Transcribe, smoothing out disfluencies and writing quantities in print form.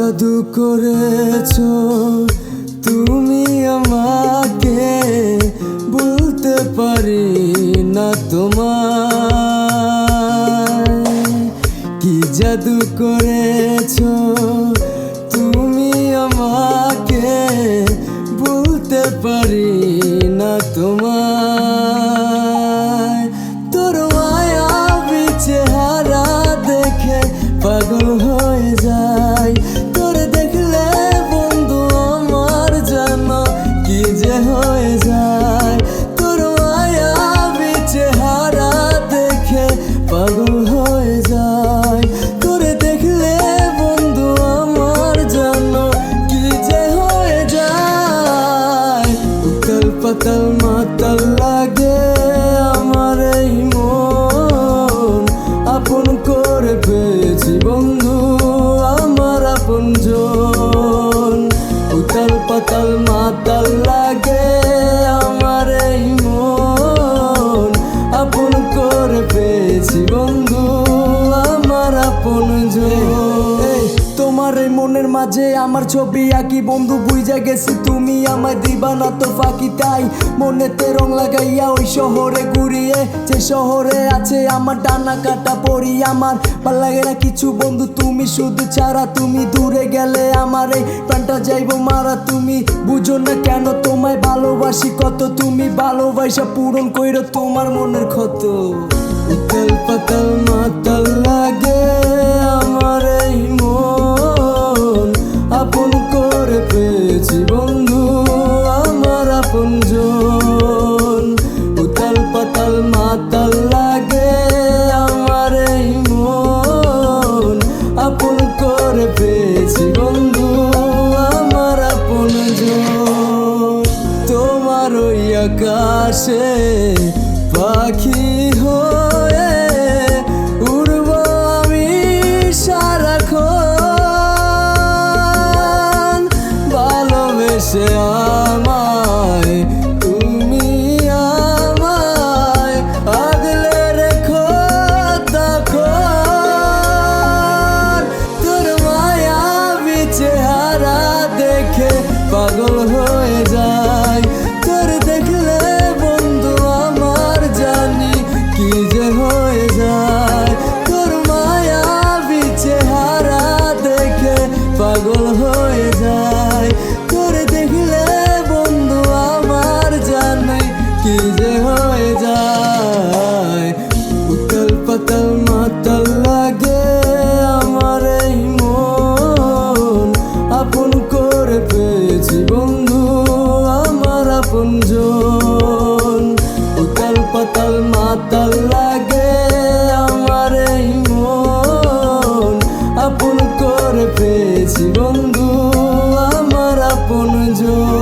জাদু করেছো তুমি আমাকে, বলতে পারি না তোমায়। কি জাদু করেছো তুমি আমাকে, বলতে পারি না তোমায়। তোর মায়াবী চেহারা দেখে পাগল হয়ে যায়। তোর দেখলে বন্ধু আমার যেন কি যে হয়ে যায়। তোর মায়াবী চেহারা দেখে পাগল হয়ে যায়। তোর দেখলে বন্ধু আমার যেন কি যে হয়ে যায়। উতাল পাতাল মাতাল লাগে আমার এই মন, আপন করে পেয়েছি বন্ধু আমার আপনজন। উতাল পাতাল মাতাল লাগে আমার এই মন, আপন করে পেয়েছি বন্ধু আমার আপনজন। তোমার এই মনের মাঝে আমার ছবি আঁকি বন্ধু, বুঝা গেছি তুমি আমায় দিবা না তো ফাঁকি। তাই মনেতে রং লাগাইয়া ওই শহরে ঘুরিয়ে, যে শহরে আছে আমার ডানা কাটা পড়ি। আমার ভাল লাগে না কিছু বন্ধু তুমি শুধু ছাড়া। তুমি দূরে গেলে আমার এই প্রাণটা যাইবো মারা। তুমি বুঝো না কেন তোমায় ভালোবাসি কত, তুমি ভালোবাসা পূরণ কইরো তোমার মনের ক্ষত। উতাল পাতাল মাতাল লাগে আমার এই মন, আপন করে পেয়েছি বন্ধু আমার আপনজন। উতাল পাতাল মাতাল লাগে আমার এই মন, আপন করে পেয়েছি বন্ধু আমার আপনজন। তোমার ওই আকাশে পাখি হয়ে উড়ব আমি সারাক্ষণ। ভালোবেসে আমায় তুমি আমায় আগলে রেখো তখন। তোর মায়াবী চেহারা দেখে পাগল হয়ে যায়। তোর দেখলে বন্ধু আমার জানি কি যে হয়ে যায়। তোর মায়াবী চেহারা দেখে পাগল হয়ে যায়। তোর দেখলে বন্ধু আমার জানি কি যে হয়ে যায়। উতাল পাতাল মাতাল লাগে আমার এই মন, আপন করে পেয়েছি বন্ধু আমার আপনজন। উতাল পাতাল মাতাল লাগে আমার এই মন, আপন করে পেয়েছি বন্ধু আমার আপনজন।